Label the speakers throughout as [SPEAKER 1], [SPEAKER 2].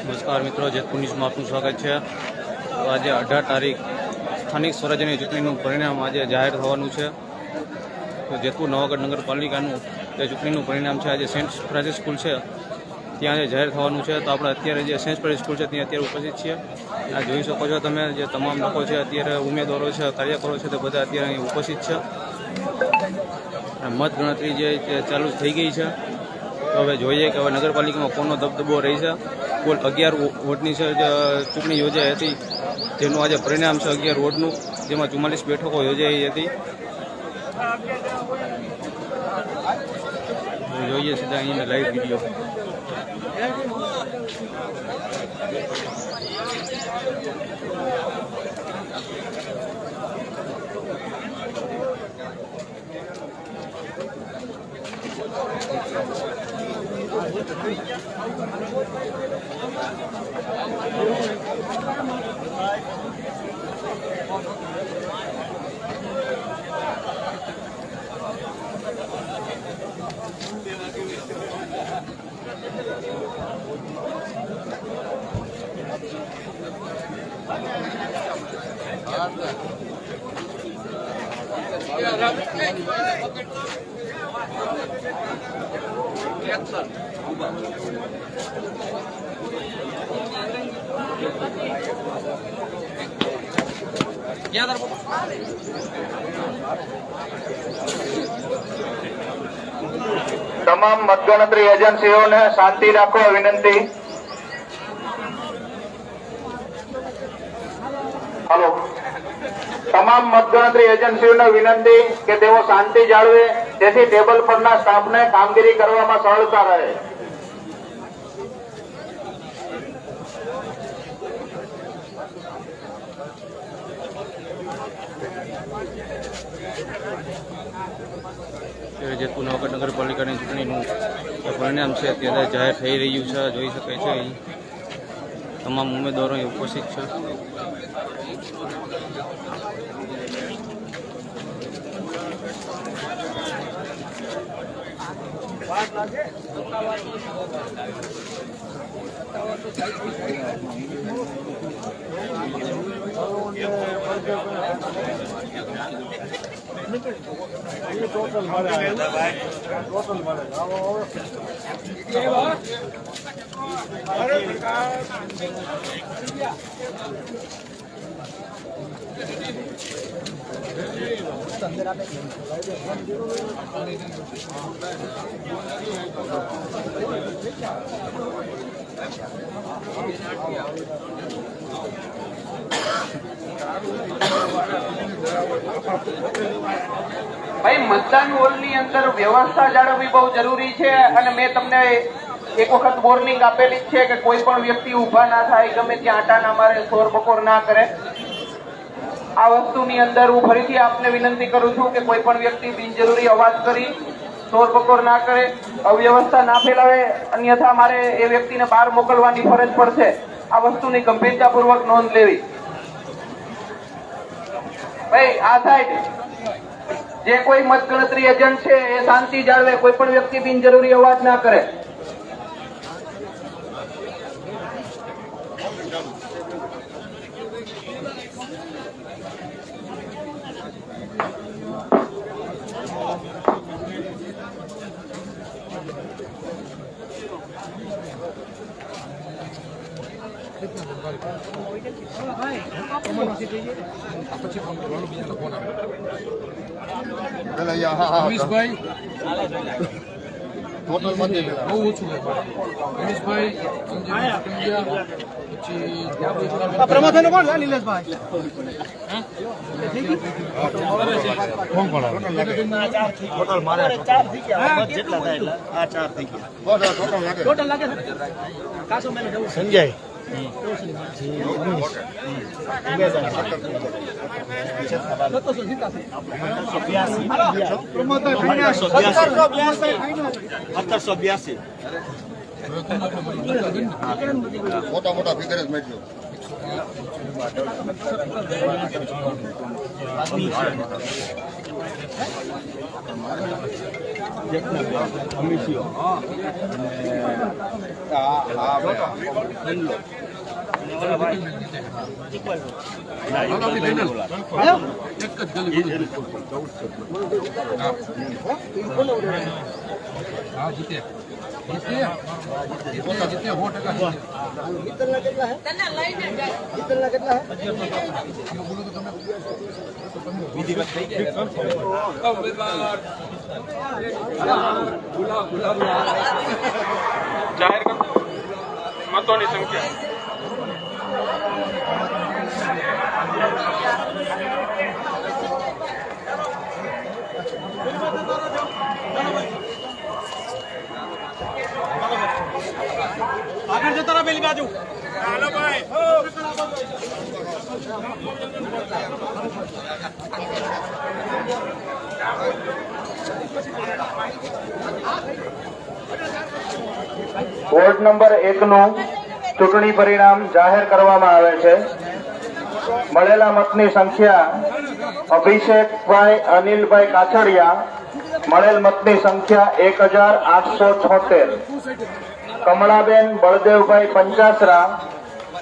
[SPEAKER 1] નમસ્કાર મિત્રો, જેતપુર ન્યૂઝમાં આપનું સ્વાગત છે। તો આજે 18 તારીખ સ્થાનિક સ્વરાજ્યની ચૂંટણીનું પરિણામ આજે જાહેર થવાનું છે। તો જેતપુર નવાગઢ નગરપાલિકાનું જે ચૂંટણીનું પરિણામ છે આજે સેન્ટ ફ્રાન્સિસ સ્કૂલ છે ત્યાં જે જાહેર થવાનું છે। તો આપણે અત્યારે જે સેન્ટ ફ્રાન્સિસ સ્કૂલ છે ત્યાં અત્યારે ઉપસ્થિત છીએ। આ જોઈ શકો છો તમે, જે તમામ લોકો છે અત્યારે ઉમેદવારો છે, કાર્યકરો છે, તે બધા અત્યારે અહીં ઉપસ્થિત છે। મત ગણતરી જે ચાલુ થઈ ગઈ છે। તો હવે જોઈએ કે હવે નગરપાલિકામાં કોનો દબદબો રહી છે। કુલ 11 વોર્ડની ચૂંટણી યોજાઈ હતી, જેનું આજે પરિણામ છે 11 વોર્ડનું, જેમાં 44 બેઠકો યોજાઈ હતી। જોઈએ સીધા અહીંયા લાઈવ વિડીયો।
[SPEAKER 2] તમામ મતગણતરી એજન્સીઓને શાંતિ રાખવા વિનંતી। હાલો, તમામ મતગણતરી એજન્સીઓને વિનંતી કે તેઓ શાંતિ જાળવે, જેથી ટેબલ પરના સ્ટાફને કામગીરી કરવામાં સરળતા રહે।
[SPEAKER 1] જેતપુર નવાગઢ નગરપાલિકાની ચૂંટણીનું પરિણામ છે અત્યારે જાહેર થઈ રહ્યું છે। જોઈ શકાય છે અહીં તમામ ઉમેદવારો અહીં ઉપસ્થિત છે।
[SPEAKER 2] ભાઈ, મતદાન હોલની અંદર વ્યવસ્થા જાળવવી બહુ જરૂરી છે, અને મેં તમને એક વખત વોર્નિંગ આપેલી છે કે કોઈ પણ વ્યક્તિ ઊભા ના થાય, ગમે ત્યાં આટા ના મારે, શોર બકોર ના કરે। આ વસ્તુની અંદર હું ફરીથી આપને વિનંતી કરું છું કે કોઈ પણ વ્યક્તિ બિનજરૂરી અવાજ કરી શોર બકોર ના કરે, અવ્યવસ્થા ના ફેલાવે, અન્યથા મારે એ વ્યક્તિને બહાર મોકલવાની ફરજ પડશે। આ વસ્તુની ગંભીરતાપૂર્વક નોંધ લેવી। ભાઈ, આ સાઈડ જે કોઈ મતગણતરી એજન્ટ છે એ શાંતિ જાળવે, કોઈ પણ વ્યક્તિ બિનજરૂરી અવાજ ના કરે।
[SPEAKER 3] ટોટલ માંથી બહુ ઓછું છે રમેશભાઈ પ્રમોશન કોણ છે? નિલેશભાઈ ટોટલ મારે 4 થઈ ગયા, જેટલા થાય આ 4 થઈ ગયા ટોટલ લાગે છે। કાસો મેને જવું સંજય મોટા મોટા ફિગર જ મેળવ્યો।
[SPEAKER 4] જાહેર મતોની સંખ્યા
[SPEAKER 3] આગળ જતા રહો પેલી બાજુ. હાલો ભાઈ.
[SPEAKER 2] વોર્ડ નંબર 1 નું ચૂંટણી પરિણામ જાહેર કરવામાં આવે છે. મળેલા મતની સંખ્યા અભિષેકભાઈ અનિલભાઈ કાછડિયા મળેલ મતની સંખ્યા 1876. કમળાબેન બળદેવભાઈ પંચાસરા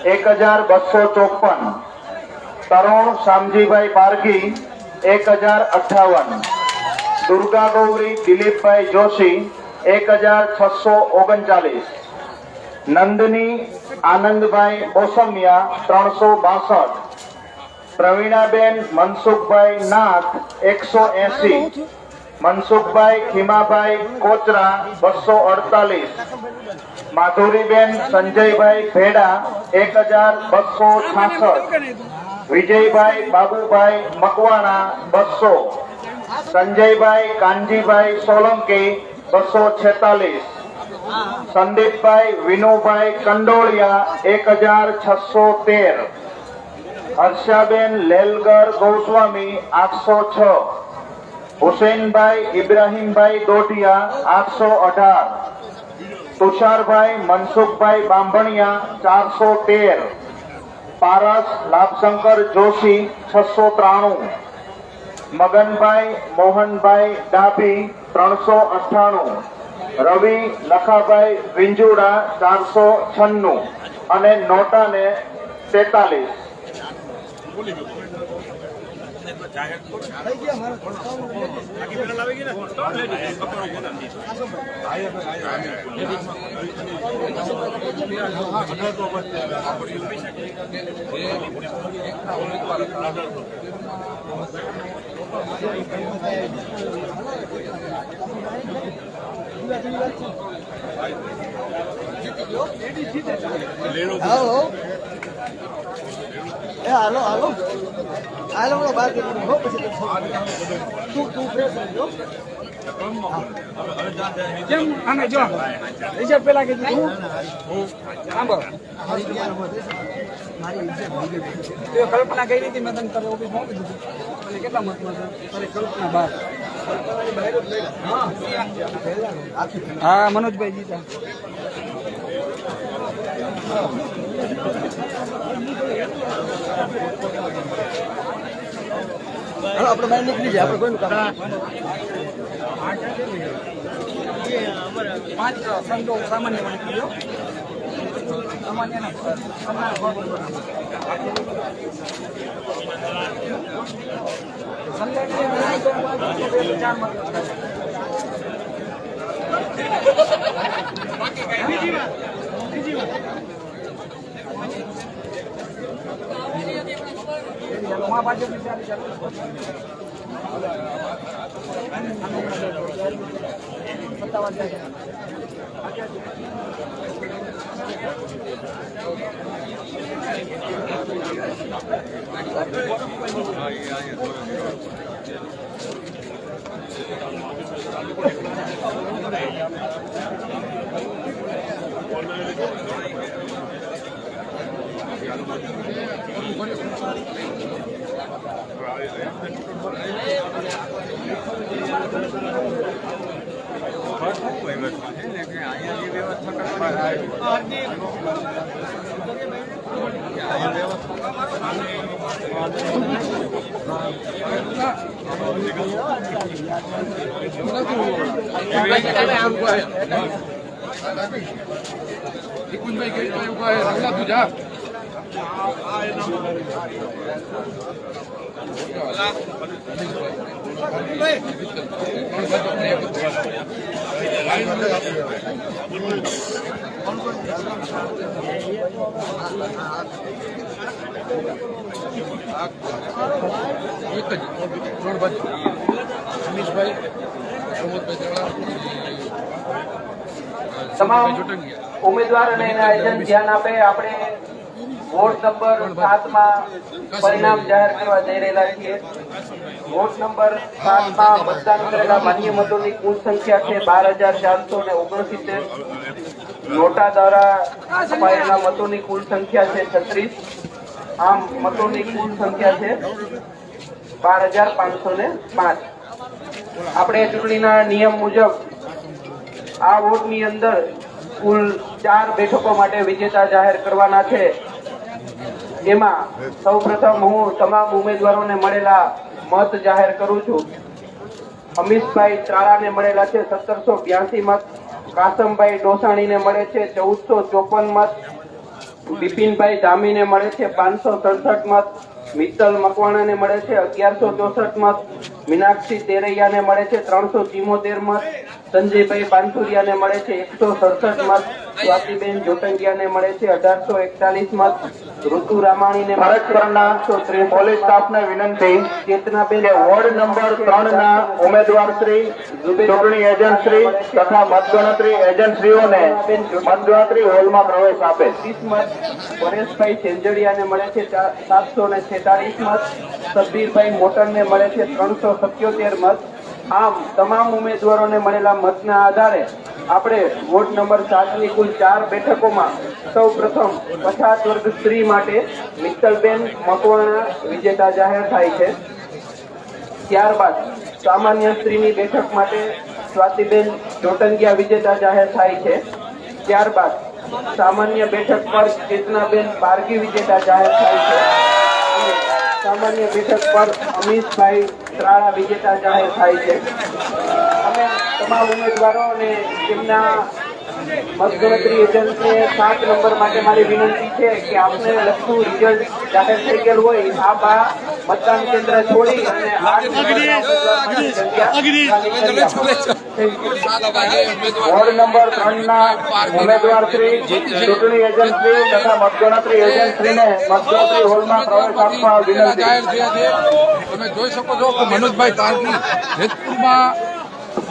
[SPEAKER 2] 1254. તરુણ શામજીભાઈ પારગી 1058. દુર્ગા ગૌરી દિલીપભાઈ જોશી 1639. નંદની આનંદભાઈ ઓસમિયા 362. પ્રવીણાબેન મનસુખભાઈ નાથ 180. મનસુખભાઈ ખીમાભાઈ કોચરા 248. માધુરીબેન સંજયભાઈ ભેડા 1266. વિજયભાઈ બાબુભાઈ મકવાણા 200. સંજયભાઈ કાનજીભાઈ સોલંકી 246. સંદીપભાઈ વિનુભાઈ કંડોળિયા 1613. હર્ષાબેન લેલગર ગોસ્વામી 806. હુસેનભાઈ ઇબ્રાહીમભાઈ દોઢિયા 818. તુષારભાઈ મનસુખભાઈ બાંભણિયા 413. પારસ લાભશંકર જોશી 693. મગનભાઈ મોહનભાઈ ડાભી 398. રવિ લખાભાઈ વિંજુડા 496 અને નોટાને 43.
[SPEAKER 3] હાલો હાલો હાલો હાલો બાર તું કેમ આને જો રિઝલ્ટ પેલા કીધું હું સાંભળ મારી કલ્પના કરી હતી મેં તને તારે ઓફિસ મોકલી દીધું અને કેટલા મતમાં તારે કલ્પના 12. હા મનોજભાઈ જીતા. આપણે બહાર નીકળી જાય, આપણે કોઈનું કામ 5 સંતો સામાન્ય નીકળ્યો સામાન્ય
[SPEAKER 2] તમામ ઉમેદવાર અને એના એજન્ટ ધ્યાન આપે. આપણે વોર્ડ નંબર 7 માં પરિણામ જાહેર કરવા જઈ રહેલા છીએ. વોર્ડ નંબર 7 માં મતદાન કરેલા માન્ય મતોની કુલ સંખ્યા છે 12,469. નોટા દ્વારા અપાયેલા મતોની કુલ સંખ્યા છે 36. આમ મતોની કુલ સંખ્યા છે 12,505. આપણે ચૂંટણીના નિયમ મુજબ આ વોટની અંદર કુલ 4 બેઠકો માટે વિજેતા જાહેર કરવાના છે. એમાં સૌપ્રથમ હું તમામ ઉમેદવારોને મળેલા મત જાહેર કરું છું. અમીશભાઈ ત્રાળાને મળેલા છે 1782 મત. કાસમભાઈ ડોસાણીને મળે છે 1454 મત. બિપિનભાઈ ધામીને મળે છે 567 મત. મિત્તલ મકવાણાને મળે છે 1164 મત. મીનાક્ષી તેરૈયાને મળે છે 374 મત. સંજયભાઈ પાનસુરિયાને મળે છે 167 મત. સ્વાતિબેન જોટંગિયાને મળે છે 1841 મત. ઋતુ રામાણીને
[SPEAKER 3] ફરજપરના પોલીસ સ્ટાફને વિનંતી
[SPEAKER 2] ચેતનાબેન
[SPEAKER 3] વોર્ડ નંબર 3 ના ઉમેદવાર શ્રી, ચૂંટણી એજન્ટ શ્રી તથા મતગણતરી એજન્ટ શ્રીઓને મતગણતરી હોલમાં પ્રવેશ આપે.
[SPEAKER 2] 30 મત. પરેશભાઈ સેંજડિયાને મળે છે 746 મત. સબીરભાઈ મોટરને મળે છે 377 મત. આમ તમામ ઉમેદવારોને મળેલા મતના આધારે આપણે વોર્ડ નંબર 7 ની કુલ 4 બેઠકોમાં સૌ પ્રથમ પછાત વર્ગ સ્ત્રી માટે મિત્તલબેન મકવાણા વિજેતા જાહેર થાય છે. ત્યારબાદ સામાન્ય સ્ત્રીની બેઠક માટે સ્વાતિબેન જોટંગિયા વિજેતા જાહેર થાય છે. ત્યારબાદ સામાન્ય બેઠક પર ચેતનાબેન પારગી વિજેતા જાહેર થાય છે. અને સામાન્ય બેઠક પર અમીશભાઈ ત્રાળા વિજેતા જાહેર થાય છે. અમે તમામ ઉમેદવારો અને તેમના મતગણતરી એજન્ટને 7 નંબર માટે મારી વિનંતી છે કે આપને લગતું રિઝલ્ટ જાહેર થઈ ગયેલું હોય આપ આ મતદાન કેન્દ્ર છોડી અને 8
[SPEAKER 3] વોર્ડ નંબર 3 ના ઉમેદવાર શ્રી, ચૂંટણી એજન્ટ શ્રી તથા મતગણતરી એજન્ટ શ્રીને મતગણતરી હોલમાં પ્રવેશ આપવા વિનંતી.
[SPEAKER 5] તમે જોઈ શકો છો કે મનોજભાઈ તારકી જેતપુરમાં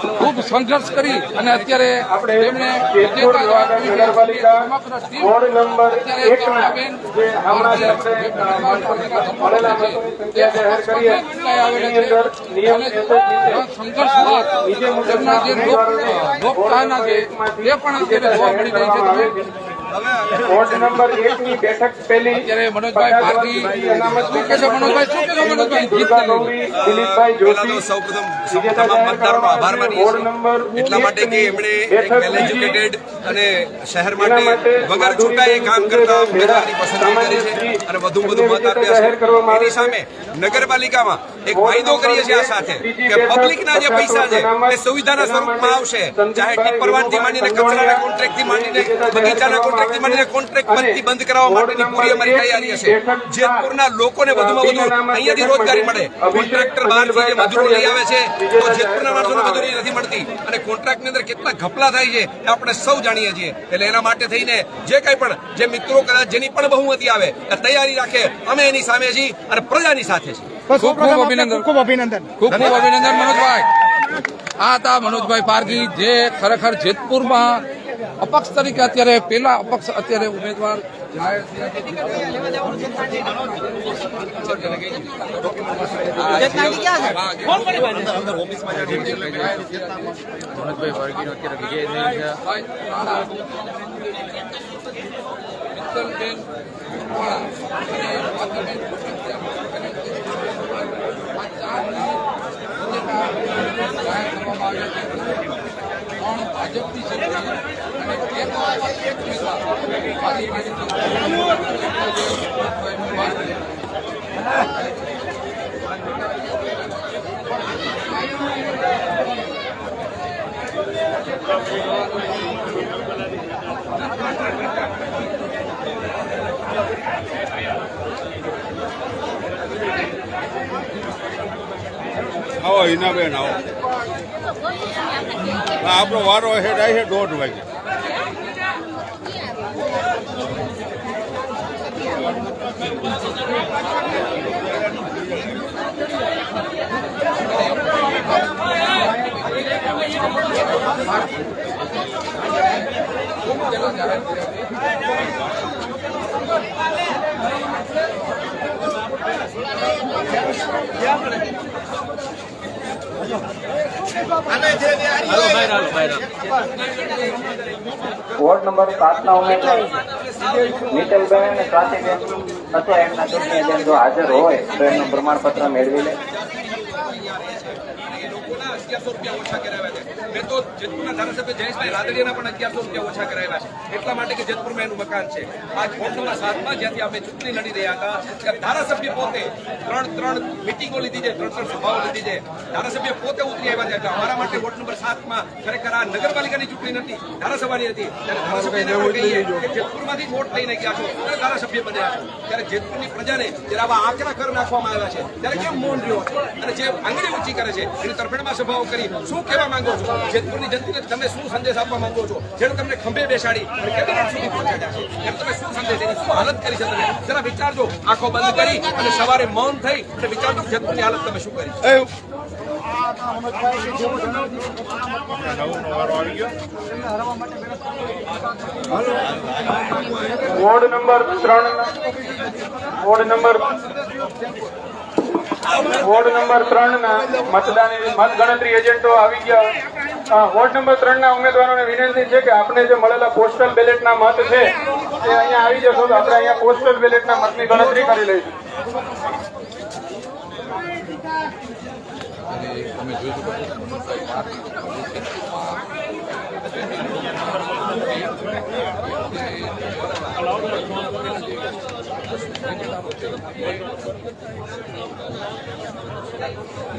[SPEAKER 5] ખૂબ સંઘર્ષ કરી અને અત્યારે
[SPEAKER 3] આપણે જેતપુર નગરપાલિકા વોર્ડ નંબર 1 ના જે હમણાં જ આપણે મળેલા મતોની સંખ્યા જાહેર કરી એની અંદર નિયમ
[SPEAKER 5] સંઘર્ષ બાદ તેમના જે લોકચાહના છે તે પણ અત્યારે જોવા મળી રહી છે.
[SPEAKER 3] વોર્ડ નંબર 1 ની બેઠક પહેલી
[SPEAKER 5] અત્યારે મનોજભાઈ પારકી શું કે છે? મનોજભાઈ શું કે છે? મનોજભાઈ
[SPEAKER 3] દુર્ગા ગૌરી, દિલીપભાઈ જોશી
[SPEAKER 6] સૌપ્રથમ
[SPEAKER 3] વિજેતા
[SPEAKER 6] તમામ
[SPEAKER 3] જાહેર
[SPEAKER 6] મતદારોનો આભાર
[SPEAKER 3] કરવામાં
[SPEAKER 6] માનીએ
[SPEAKER 3] વોર્ડ નંબર
[SPEAKER 6] છીએ એટલા માટે કે એમણે એક વેલ એજ્યુકેટેડ અને શહેર માટે વગર ચૂંટાએ કામ કરતા ઉમેદવારની પસંદગી કરી છે અને વધુ મત આપ્યા છે. એની સામે નગરપાલિકામાં એક વાયદો કરીએ છીએ આ સાથે કે પબ્લિકના જે પૈસા છે એ સુવિધાના સ્વરૂપમાં આવશે. ચાહે ટિપ્પરવાનથી માંડીને કચરાના કોન્ટ્રાક્ટથી માંડીને બગીચાના કોન્ટ્રાક્ટથી માંડીને કોન્ટ્રાક્ટ બંધ કરાવવા માટેની પૂરી અમારી તૈયારી હશે. જેતપુરના લોકોને વધુમાં વધુ અહીંયાથી રોજગારી મળે. કોન્ટ્રાક્ટર બહારથી જે મજૂરો લઈ આવે છે તો જેતપુરના માણસોને મજૂરી નથી મળતી અને કોન્ટ્રાક્ટની અંદર કેટલા ઘપલા થાય છે એ આપણે સૌ જાણીએ છીએ. એટલે એના માટે થઈને જે કંઈ પણ જે મિત્રો કદાચ જેની પણ બહુમતી આવે એ તૈયારી રાખે. અમે એની સામે છીએ અને પ્રજાની સાથે છીએ.
[SPEAKER 5] ખૂબ ખૂબ અભિનંદન. ખૂબ ખૂબ અભિનંદન મનોજભાઈ. આ હતા મનોજભાઈ પારગી જે ખરેખર જેતપુરમાં અપક્ષ તરીકે અત્યારે પેલા અપક્ષ અત્યારે ઉમેદવાર જાહેર
[SPEAKER 1] મનોજભાઈ પારગીનો અત્યારે વિજય થયો છે.
[SPEAKER 5] ભાજપની છે અને
[SPEAKER 4] આવો હિનાબેન આવો આપણો વારો હેડ આવી છે 1:30 વાગે.
[SPEAKER 2] વોર્ડ નંબર 7 ઉમેદવાર નીતલબેન અને સ્વાતિબેન અથવા એમના ચૂંટણી એજન્ટ જો હાજર હોય તો એમનું પ્રમાણપત્ર મેળવી લે.
[SPEAKER 6] ₹1100 ઓછા કરાવ્યા છે. મેં તો જેતપુરના ધારાસભ્ય જયેશભાઈ રાદડિયાના પણ ₹1100 ઓછા કરાવ્યા છે, એટલા માટે કે જેતપુરમાં એનું મકાન છે. આજ વોર્ડ નંબર 7માં જ્યાંથી અમે ચૂંટણી લડી રહ્યા હતા ત્યાં ધારાસભ્ય પોતે ત્રણ મિટિંગો લીધી છે, 3 સભાઓ લીધી છે. ધારાસભ્ય પોતે ઉતરી આવ્યા છે. એટલે અમારા માટે વોર્ડ નંબર 7માં ખરેખર આ નગરપાલિકાની ચૂંટણી નથી, ધારાસભાની હતી. ત્યારે ધારાસભ્યને આપણે કહીએ કે જેતપુરમાંથી વોટ લઈને ગયા છો ત્યારે ધારાસભ્ય બન્યા છો, ત્યારે જેતપુરની પ્રજાને જ્યારે આવા આકરા કર નાખવામાં આવ્યા છે ત્યારે કેમ મૌન રહ્યો? અને જે આંગળી ઊંચી કરે છે એની તરફેણમાં સભાઓ કરી શું કહેવા માંગો છો? જેતપુરની જનતાને તમે શું સંદેશ આપવા માંગો છો? જેને તમને ખંભે બેસાડી અને કેબિનેટ સુધી પહોંચાડ્યા છે, એમ તમે શું સંદેશ, એની શું હાલત કરી છે? તમે જરા વિચારજો. આંખો બંધ કરી અને સવારે મૌન થઈ અને વિચારજો જેતપુરની હાલત તમે શું કરી.
[SPEAKER 3] વોર્ડ નંબર 3 ના મતગણતરી એજન્ટો આવી ગયા. વોર્ડ નંબર 3 ના ઉમેદવારોને વિનંતી છે કે આપણે જે મળેલા પોસ્ટલ બેલેટના મત છે તે અહીંયા આવી જશો તો આપણે અહીંયા પોસ્ટલ બેલેટના મતની ગણતરી કરી લઈશું.
[SPEAKER 5] અમે જોઈશું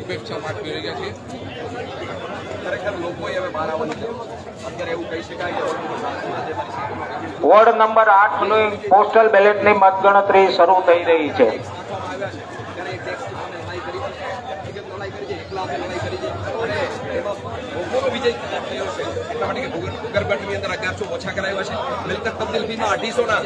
[SPEAKER 5] ઉપેક્ષા માટે રહી ગયા છે.
[SPEAKER 6] ખરેખર લોકોએ હવે બહાર આવવાની છે. અત્યારે એવું કહી શકાય કે
[SPEAKER 2] વોર્ડ નંબર 8 ની પોસ્ટલ બેલેટની મતગણતરી શરૂ થઈ રહી છે.
[SPEAKER 6] ગરબટની અંદર 1100 ઓછા કરાવ્યા છે. મિલકત તબદીલ ફીમાં 250.